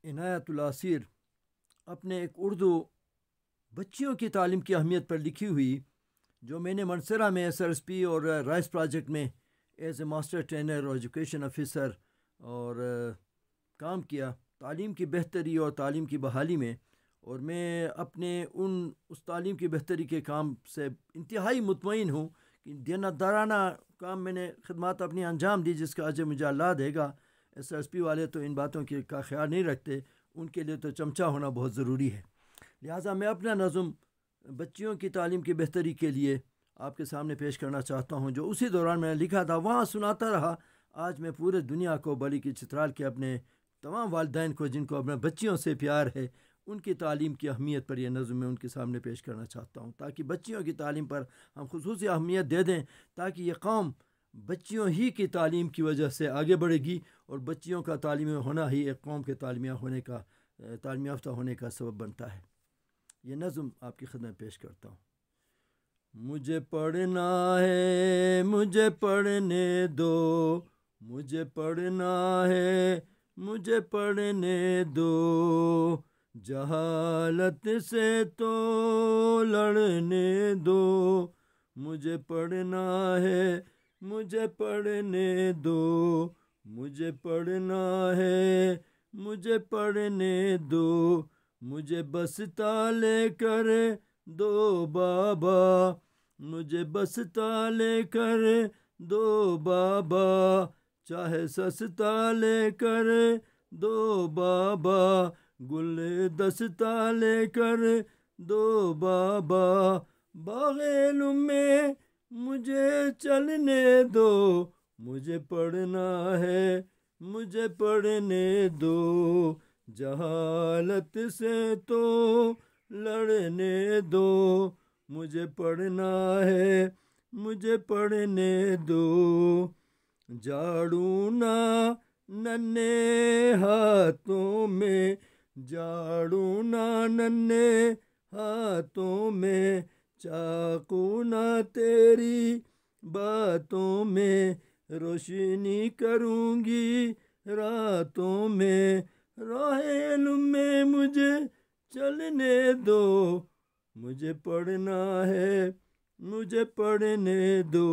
इनायतुल आसिर अपने एक उर्दू बच्चियों की तालीम की अहमियत पर लिखी हुई, जो मैंने मनसरा में SRSP और राइस प्रोजेक्ट में एज ए मास्टर ट्रेनर और एजुकेशन ऑफिसर और काम किया तालीम की बेहतरी और तालीम की बहाली में। और मैं अपने उस तालीम की बेहतरी के काम से इंतहाई मुतमईन हूँ कि देनदाराना काम मैंने खिदमत अपनी अंजाम दी, जिसका अजर मुझे अल्लाह देगा। SRSP वाले तो इन बातों का ख्याल नहीं रखते, उनके लिए तो चमचा होना बहुत ज़रूरी है। लिहाजा मैं अपना नज़म बच्चियों की तालीम की बेहतरी के लिए आपके सामने पेश करना चाहता हूँ, जो उसी दौरान मैंने लिखा था, वहाँ सुनाता रहा। आज मैं पूरे दुनिया को बली की चित्राल के अपने तमाम वालिदैन को, जिनको अपने बच्चियों से प्यार है, उनकी तालीम की अहमियत पर यह नज़म मैं उनके सामने पेश करना चाहता हूँ, ताकि बच्चियों की तालीम पर हम खुसूसी अहमियत दे दें, ताकि ये कौम बच्चियों ही की तालीम की वजह से आगे बढ़ेगी। और बच्चियों का तालीम होना ही एक कौम के तालीम याफ्ता होने का सबब बनता है। ये नज़म आपकी खिदमत पेश करता हूँ। मुझे पढ़ना है, मुझे पढ़ने दो, मुझे पढ़ना है, मुझे पढ़ने दो, जहालत से तो लड़ने दो। मुझे पढ़ना है, मुझे पढ़ने दो, मुझे पढ़ना है, मुझे पढ़ने दो, मुझे बस्ता लेकर दो बाबा, मुझे बस्ता लेकर दो बाबा, चाहे सस्ता लेकर दो बाबा, गुल दस्ता लेकर दो बाबा, बाग़-ए-इल्म में मुझे चलने दो, मुझे पढ़ना है, मुझे पढ़ने दो, जहालत से तो लड़ने दो। मुझे पढ़ना है, मुझे पढ़ने दो, झाड़ू ना नन्हे हाथों में, झाड़ू ना नन्हे हाथों में, चाकू ना तेरी बातों में, रोशनी करूँगी रातों में, राह-ए-इल्म में मुझे चलने दो, मुझे पढ़ना है, मुझे पढ़ने दो,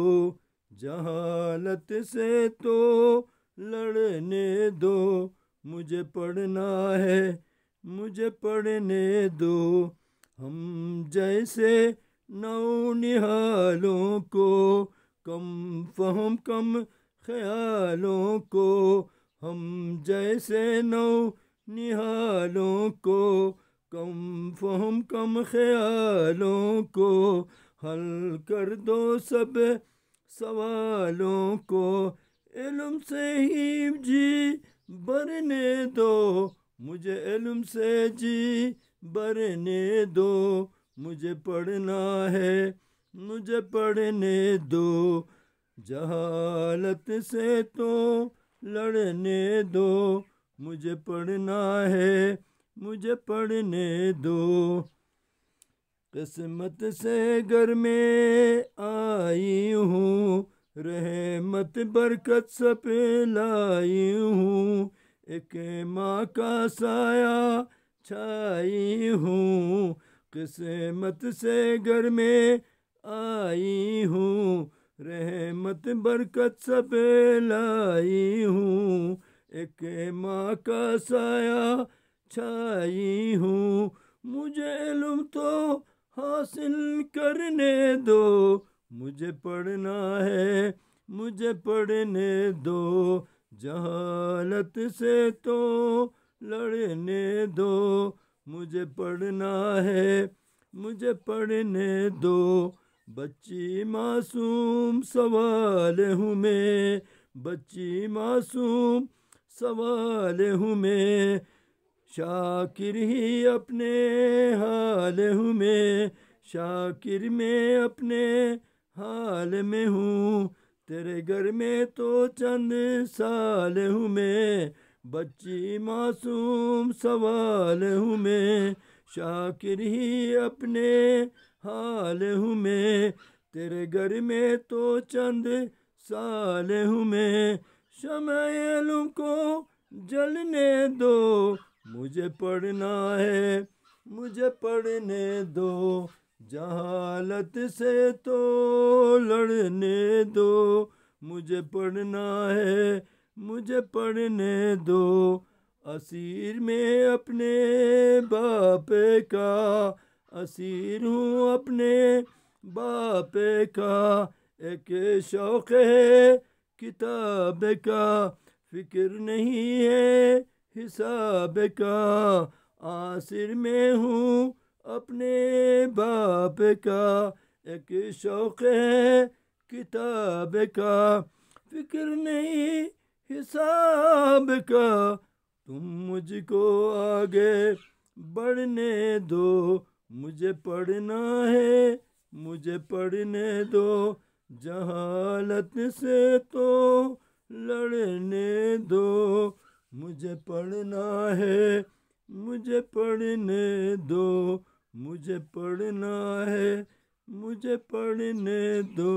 जहालत से तो लड़ने दो। मुझे पढ़ना है, मुझे पढ़ने दो, हम जैसे नौनिहालों को, कम फहम कम ख्यालों को, हम जैसे नौनिहालों को, कम फहम कम ख्यालों को, हल कर दो सब सवालों को, इल्म से ही जी भरने दो, मुझे इल्म से जी भरने दो, मुझे पढ़ना है, मुझे पढ़ने दो, जहालत से तो लड़ने दो, मुझे पढ़ना है, मुझे पढ़ने दो। किस्मत से घर में आई हूँ, रहमत बरकत सब लाई हूँ, एक माँ का साया छाई हूँ, किस्मत से घर में आई हूँ, रहमत बरकत सब लाई हूँ, एक माँ का साया छाई हूँ, मुझे इल्म तो हासिल करने दो, मुझे पढ़ना है, मुझे पढ़ने दो, जहालत से तो लड़ने दो, मुझे पढ़ना है, मुझे पढ़ने दो, बच्ची मासूम सवाल हूँ मैं, बच्ची मासूम सवाल हूँ मैं, शाकिर ही अपने हाल हूँ मैं, शाकिर में अपने हाल में हूँ, तेरे घर में तो चंद साल हूँ मैं, बच्ची मासूम सवाल हूँ मैं, शाकिर ही अपने हाल हूँ मैं, तेरे घर में तो चंद साल हूँ मैं, शम्अ-ए-इल्म को जलने दो, मुझे पढ़ना है, मुझे पढ़ने दो, जहालत से तो लड़ने दो। मुझे पढ़ना है, मुझे पढ़ने दो, असीर में अपने बाप का, असीर हूँ अपने बाप का। एक शौक़ है किताब का, फिक्र नहीं है हिसाब का। आसिर में हूँ अपने बाप का, एक शौक़ है किताब का, फिक्र नहीं हिसाब का। तुम मुझको आगे बढ़ने दो, मुझे पढ़ना है, मुझे पढ़ने दो, जहालत से तो लड़ने दो। मुझे पढ़ना है, मुझे पढ़ने दो, मुझे पढ़ना है, मुझे पढ़ने दो।